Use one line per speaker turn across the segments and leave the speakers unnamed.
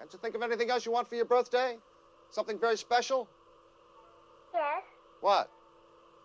Can't you think of anything else you want for your birthday? Something very special?
Yes,
What?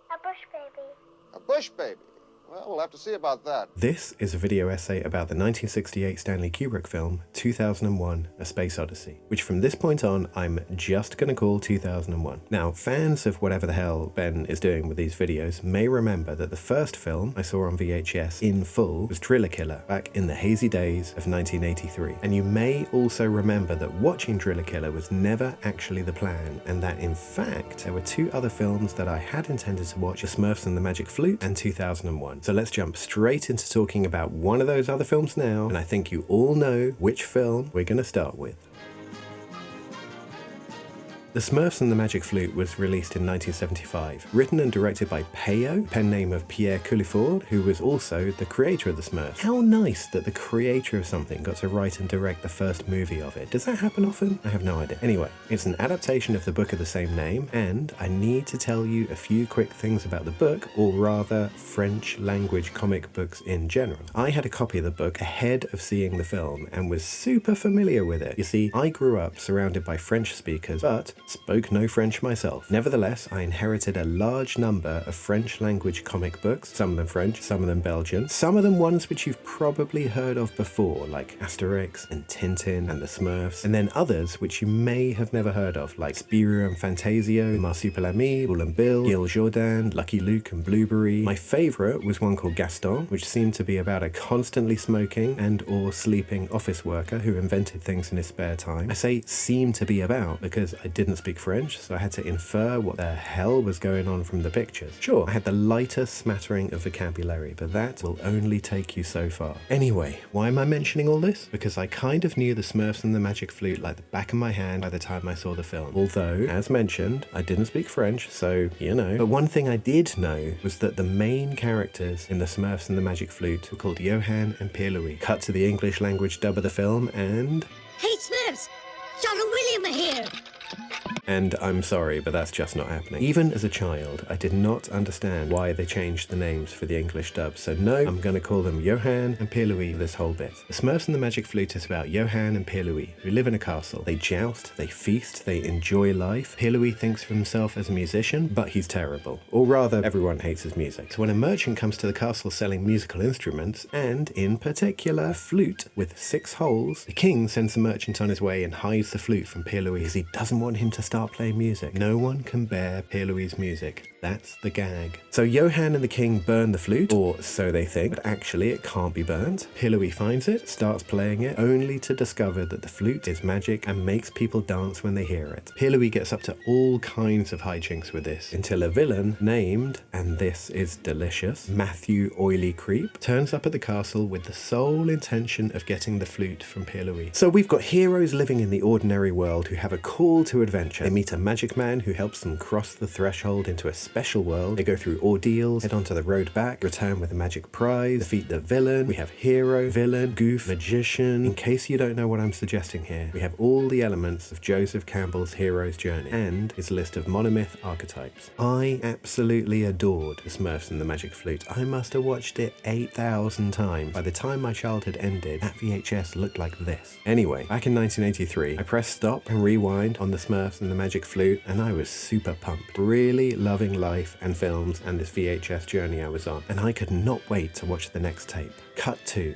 a bush baby.
A bush baby? Well, we'll have to see about that.
This is a video essay about the 1968 Stanley Kubrick film 2001: A Space Odyssey, which from this point on I'm just gonna call 2001. Now, fans of whatever the hell Ben is doing with these videos may remember that the first film I saw on VHS in full was Driller Killer back in the hazy days of 1983. And you may also remember that watching Driller Killer was never actually the plan, and that in fact there were two other films that I had intended to watch: The Smurfs and the Magic Flute and 2001. So let's jump straight into talking about one of those other films now, and I think you all know which film we're going to start with. The Smurfs and the Magic Flute was released in 1975, written and directed by Peyo, pen name of Pierre Culliford, who was also the creator of the Smurfs. How nice that the creator of something got to write and direct the first movie of it. Does that happen often? I have no idea. Anyway, it's an adaptation of the book of the same name, and I need to tell you a few quick things about the book, or rather French language comic books in general. I had a copy of the book ahead of seeing the film and was super familiar with it. You see, I grew up surrounded by French speakers, but spoke no French myself. Nevertheless, I inherited a large number of French language comic books, some of them French, some of them Belgian, some of them ones which you've probably heard of before, like Asterix and Tintin and the Smurfs, and then others which you may have never heard of, like Spirou and Fantasio, Marsupilami, Bull and Bill, Gil Jourdan, Lucky Luke and Blueberry. My favourite was one called Gaston, which seemed to be about a constantly smoking and or sleeping office worker who invented things in his spare time. I say seemed to be about because I didn't speak French, so I had to infer what the hell was going on from the pictures. Sure, I had the lightest smattering of vocabulary, but that will only take you so far. Anyway, why am I mentioning all this? Because I kind of knew the Smurfs and the Magic Flute like the back of my hand by the time I saw the film. Although, as mentioned, I didn't speak French, so you know. But one thing I did know was that the main characters in the Smurfs and the Magic Flute were called Johann and Pierre-Louis. Cut to the English language dub of the film and...
Hey, Smurfs! John and William are here!
And I'm sorry, but that's just not happening. Even as a child, I did not understand why they changed the names for the English dub, so no, I'm gonna call them Johann and Pierre-Louis for this whole bit. The Smurfs and the Magic Flute is about Johann and Pierre-Louis, who live in a castle. They joust, they feast, they enjoy life. Pierre-Louis thinks of himself as a musician, but he's terrible. Or rather, everyone hates his music. So when a merchant comes to the castle selling musical instruments, and in particular, a flute with 6 holes, the king sends the merchant on his way and hides the flute from Pierre-Louis because he doesn't want him to start playing music. No one can bear Pierre-Louis' music. That's the gag. So Johann and the king burn the flute, or so they think, but actually it can't be burnt. Pierre-Louis finds it, starts playing it, only to discover that the flute is magic and makes people dance when they hear it. Pierre-Louis gets up to all kinds of hijinks with this, until a villain named, and this is delicious, Matthew Oily Creep, turns up at the castle with the sole intention of getting the flute from Pierre-Louis. So we've got heroes living in the ordinary world who have a call to adventure. They meet a magic man who helps them cross the threshold into a special world. They go through ordeals, head onto the road back, return with a magic prize, defeat the villain. We have hero, villain, goof, magician. In case you don't know what I'm suggesting here, we have all the elements of Joseph Campbell's hero's journey and his list of monomyth archetypes. I absolutely adored the Smurfs and the Magic Flute. I must have watched it 8,000 times. By the time my childhood ended, that VHS looked like this. Anyway, back in 1983, I pressed stop and rewind on the Smurfs and the Magic Flute, and I was super pumped. Really loving life and films and this VHS journey I was on, and I could not wait to watch the next tape. Cut 2.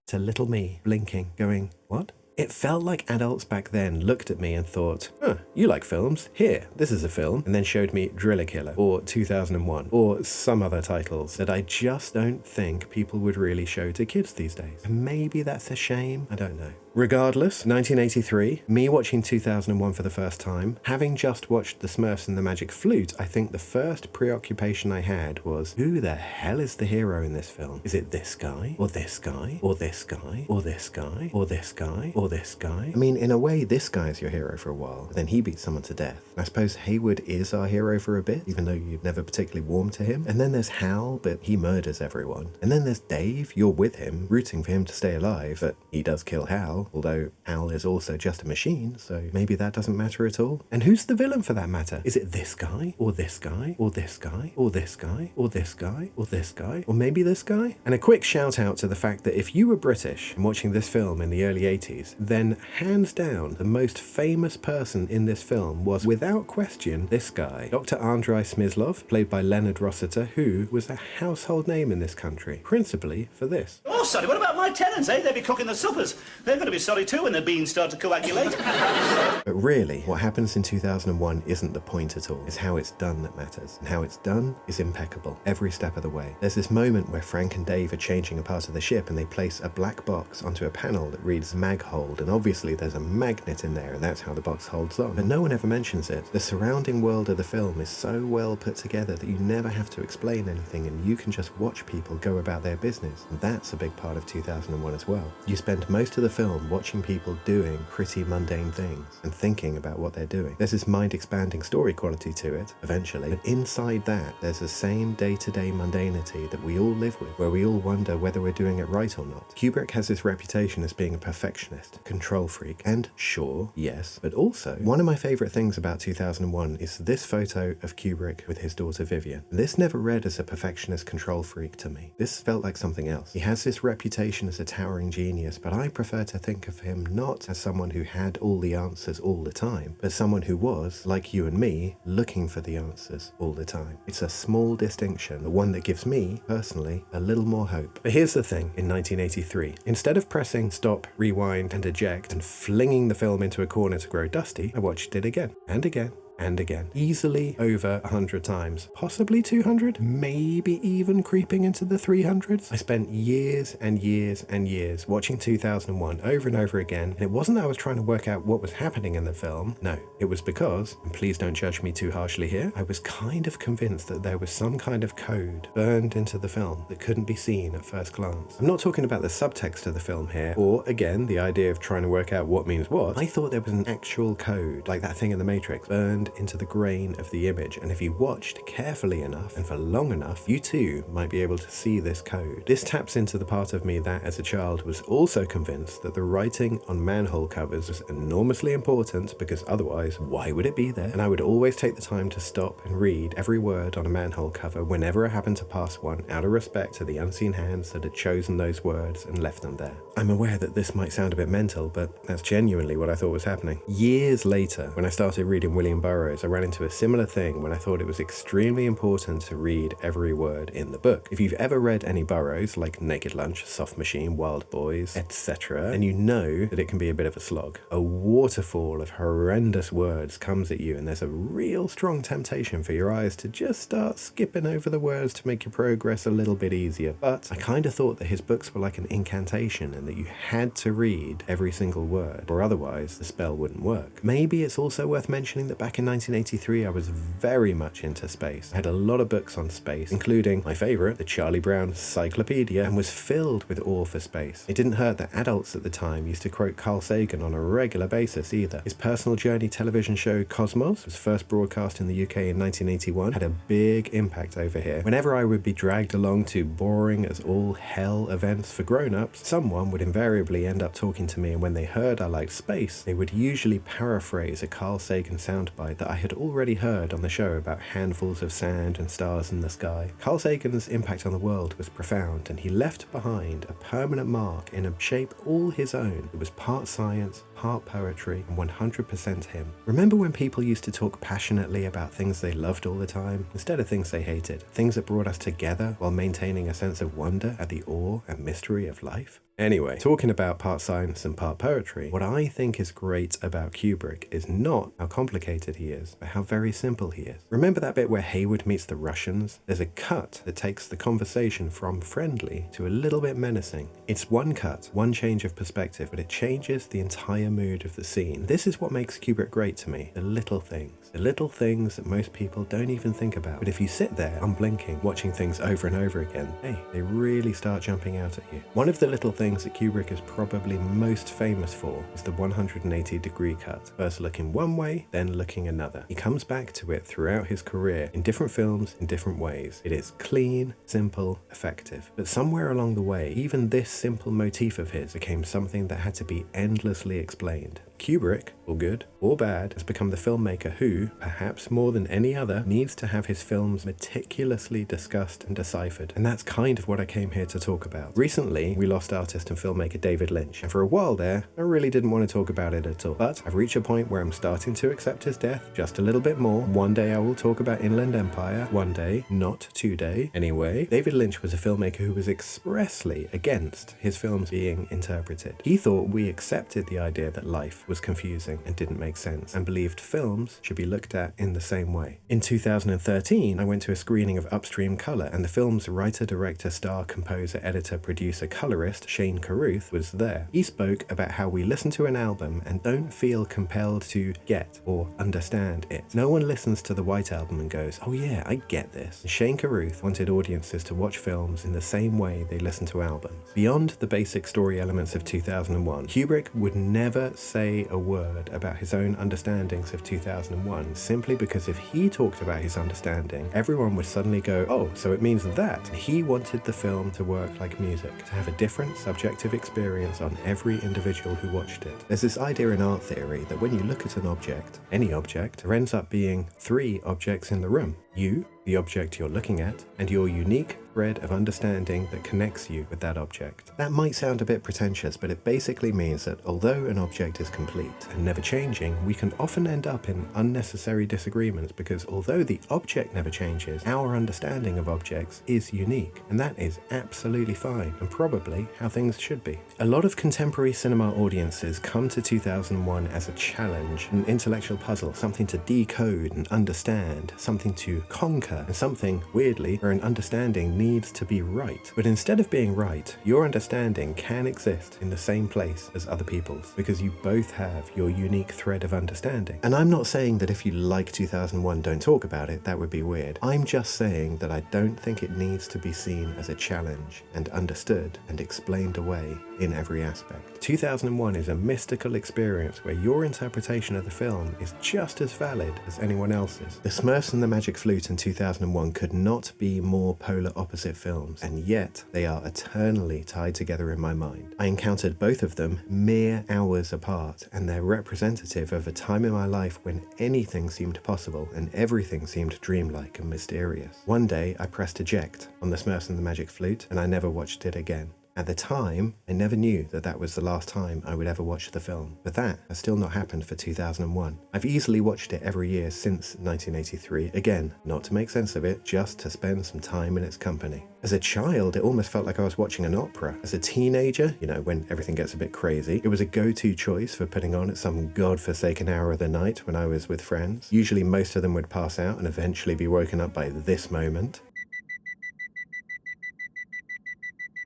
To little me, blinking, going, what? It felt like adults back then looked at me and thought, huh, you like films? Here, this is a film, and then showed me Driller Killer, or 2001, or some other titles that I just don't think people would really show to kids these days. And maybe that's a shame, I don't know. Regardless, 1983, me watching 2001 for the first time, having just watched The Smurfs and the Magic Flute, I think the first preoccupation I had was, who the hell is the hero in this film? Is it this guy? Or this guy? Or this guy? Or this guy? Or this guy? Or this guy? I mean, in a way, this guy's your hero for a while, but then he beats someone to death. I suppose Haywood is our hero for a bit, even though you've never particularly warmed to him. And then there's Hal, but he murders everyone. And then there's Dave, you're with him, rooting for him to stay alive, but he does kill Hal, although Hal is also just a machine, so maybe that doesn't matter at all. And who's the villain for that matter? Is it this guy? Or this guy? Or this guy? Or this guy? Or this guy? Or this guy? Or maybe this guy? And a quick shout out to the fact that if you were British and watching this film in the early 80s, then hands down, the most famous person in this film was, without question, this guy, Dr. Andrei Smyslov, played by Leonard Rossiter, who was a household name in this country, principally for this.
Oh, sorry, what about my tenants, eh? They'll be cooking the suppers. They're going to be sorry too when the beans start to coagulate.
But really, what happens in 2001 isn't the point at all. It's how it's done that matters. And how it's done is impeccable, every step of the way. There's this moment where Frank and Dave are changing a part of the ship and they place a black box onto a panel that reads mag hold, and obviously there's a magnet in there and that's how the box holds on. But no one ever mentions it. The surrounding world of the film is so well put together that you never have to explain anything and you can just watch people go about their business. And that's a big part of 2001 as well. You spend most of the film watching people doing pretty mundane things and thinking about what they're doing. There's this mind-expanding story quality to it, eventually, but inside that, there's the same day-to-day mundanity that we all live with, where we all wonder whether we're doing it right or not. Kubrick has this reputation as being a perfectionist, control freak, and sure, yes, but also, one of my favourite things about 2001 is this photo of Kubrick with his daughter Vivian. This never read as a perfectionist control freak to me. This felt like something else. He has this reputation as a towering genius, but I prefer to think of him not as someone who had all the answers all the time, but someone who was, like you and me, looking for the answers all the time. It's a small distinction, but one that gives me, personally, a little more hope. But here's the thing, in 1983, instead of pressing stop, rewind, and eject, and flinging the film into a corner to grow dusty, I watched it again, and again, and again, easily over 100 times, possibly 200, maybe even creeping into the 300s. I spent years and years and years watching 2001 over and over again, and it wasn't that I was trying to work out what was happening in the film. No, it was because, and please don't judge me too harshly here, I was kind of convinced that there was some kind of code burned into the film that couldn't be seen at first glance. I'm not talking about the subtext of the film here, or again, the idea of trying to work out what means what. I thought there was an actual code, like that thing in the Matrix, burned into the grain of the image, and if you watched carefully enough and for long enough, you too might be able to see this code. This taps into the part of me that, as a child, was also convinced that the writing on manhole covers was enormously important, because otherwise, why would it be there? And I would always take the time to stop and read every word on a manhole cover whenever I happened to pass one, out of respect to the unseen hands that had chosen those words and left them there. I'm aware that this might sound a bit mental, but that's genuinely what I thought was happening. Years later, when I started reading William Burroughs, I ran into a similar thing when I thought it was extremely important to read every word in the book. If you've ever read any Burroughs, like Naked Lunch, Soft Machine, Wild Boys, etc., then you know that it can be a bit of a slog. A waterfall of horrendous words comes at you, and there's a real strong temptation for your eyes to just start skipping over the words to make your progress a little bit easier. But I kind of thought that his books were like an incantation and that you had to read every single word, or otherwise the spell wouldn't work. Maybe it's also worth mentioning that back in 1983 I was very much into space. I had a lot of books on space, including my favourite, the Charlie Brown Cyclopedia, and was filled with awe for space. It didn't hurt that adults at the time used to quote Carl Sagan on a regular basis either. His personal journey television show Cosmos was first broadcast in the UK in 1981, had a big impact over here. Whenever I would be dragged along to boring as all hell events for grown-ups, someone would invariably end up talking to me, and when they heard I liked space, they would usually paraphrase a Carl Sagan soundbite that I had already heard on the show about handfuls of sand and stars in the sky. Carl Sagan's impact on the world was profound, and he left behind a permanent mark in a shape all his own. It was part science, part poetry, and 100% him. Remember when people used to talk passionately about things they loved all the time, instead of things they hated? Things that brought us together while maintaining a sense of wonder at the awe and mystery of life? Anyway, talking about part science and part poetry, what I think is great about Kubrick is not how complicated he is, but how very simple he is. Remember that bit where Hayward meets the Russians? There's a cut that takes the conversation from friendly to a little bit menacing. It's one cut, one change of perspective, but it changes the entire mood of the scene. This is what makes Kubrick great to me, the little things. The little things that most people don't even think about. But if you sit there unblinking, watching things over and over again, hey, they really start jumping out at you. One of the little things that Kubrick is probably most famous for is the 180-degree cut. First looking one way, then looking another. He comes back to it throughout his career in different films, in different ways. It is clean, simple, effective. But somewhere along the way, even this simple motif of his became something that had to be endlessly explained. Kubrick, or good or bad, has become the filmmaker who, perhaps more than any other, needs to have his films meticulously discussed and deciphered. And that's kind of what I came here to talk about. Recently, we lost artist and filmmaker David Lynch, and for a while there, I really didn't want to talk about it at all. But I've reached a point where I'm starting to accept his death just a little bit more. One day I will talk about Inland Empire, one day, not today. Anyway, David Lynch was a filmmaker who was expressly against his films being interpreted. He thought we accepted the idea that life was confusing and didn't make sense, and believed films should be looked at in the same way. In 2013, I went to a screening of Upstream Color, and the film's writer, director, star, composer, editor, producer, colorist, Shane Carruth, was there. He spoke about how we listen to an album and don't feel compelled to get or understand it. No one listens to the White Album and goes, oh yeah, I get this. And Shane Carruth wanted audiences to watch films in the same way they listen to albums. Beyond the basic story elements of 2001, Kubrick would never say a word about his own understandings of 2001, simply because if he talked about his understanding, everyone would suddenly go, oh, so it means that. He wanted the film to work like music, to have a different subjective experience on every individual who watched it. There's this idea in art theory that when you look at an object, any object, there ends up being three objects in the room. You, the object you're looking at, and your unique thread of understanding that connects you with that object. That might sound a bit pretentious, but it basically means that although an object is complete and never changing, we can often end up in unnecessary disagreements because although the object never changes, our understanding of objects is unique, and that is absolutely fine and probably how things should be. A lot of contemporary cinema audiences come to 2001 as a challenge, an intellectual puzzle, something to decode and understand, something to conquer, and something, weirdly, where an understanding needs to be right. But instead of being right, your understanding can exist in the same place as other people's, because you both have your unique thread of understanding. And I'm not saying that if you like 2001 don't talk about it, that would be weird. I'm just saying that I don't think it needs to be seen as a challenge and understood and explained away in every aspect. 2001 is a mystical experience where your interpretation of the film is just as valid as anyone else's. The Smurfs and the Magic Flute in 2001 could not be more polar opposite films, and yet they are eternally tied together in my mind. I encountered both of them mere hours apart, and they're representative of a time in my life when anything seemed possible and everything seemed dreamlike and mysterious. One day I pressed eject on the Smurfs and the Magic Flute, and I never watched it again. At the time, I never knew that that was the last time I would ever watch the film, but that has still not happened for 2001. I've easily watched it every year since 1983, again, not to make sense of it, just to spend some time in its company. As a child, it almost felt like I was watching an opera. As a teenager, you know, when everything gets a bit crazy, it was a go-to choice for putting on at some godforsaken hour of the night when I was with friends. Usually most of them would pass out and eventually be woken up by this moment.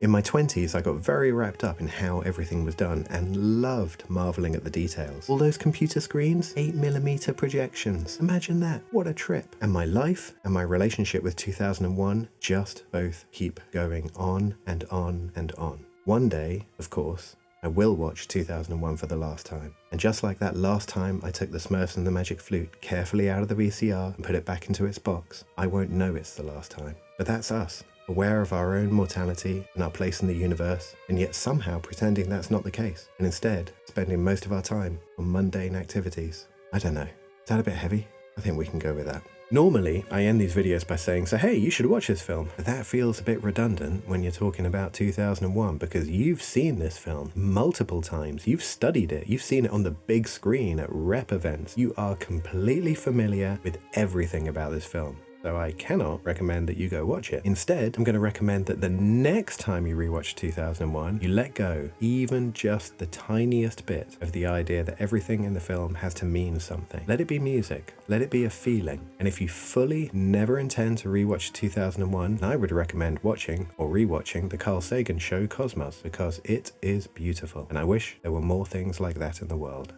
In my 20s, I got very wrapped up in how everything was done and loved marveling at the details. All those computer screens, 8mm projections. Imagine that, what a trip. And my life and my relationship with 2001 just both keep going on and on and on. One day, of course, I will watch 2001 for the last time. And just like that last time I took the Smurfs and the Magic Flute carefully out of the VCR and put it back into its box, I won't know it's the last time. But that's us. Aware of our own mortality and our place in the universe, and yet somehow pretending that's not the case, and instead spending most of our time on mundane activities. I don't know. Is that a bit heavy? I think we can go with that. Normally, I end these videos by saying, so hey, you should watch this film. But that feels a bit redundant when you're talking about 2001, because you've seen this film multiple times. You've studied it. You've seen it on the big screen at rep events. You are completely familiar with everything about this film. so I cannot recommend that you go watch it. Instead, I'm going to recommend that the next time you rewatch 2001, you let go even just the tiniest bit of the idea that everything in the film has to mean something. Let it be music. Let it be a feeling. And if you fully never intend to rewatch 2001, I would recommend watching or rewatching the Carl Sagan show Cosmos, because it is beautiful. And I wish there were more things like that in the world.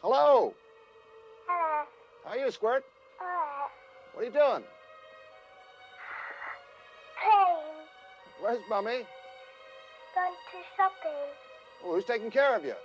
Hello.
Hello.
How are you, Squirt?
Alright.
What are you doing?
Playing.
Where's Mummy?
Gone to shopping.
Oh, who's taking care of you?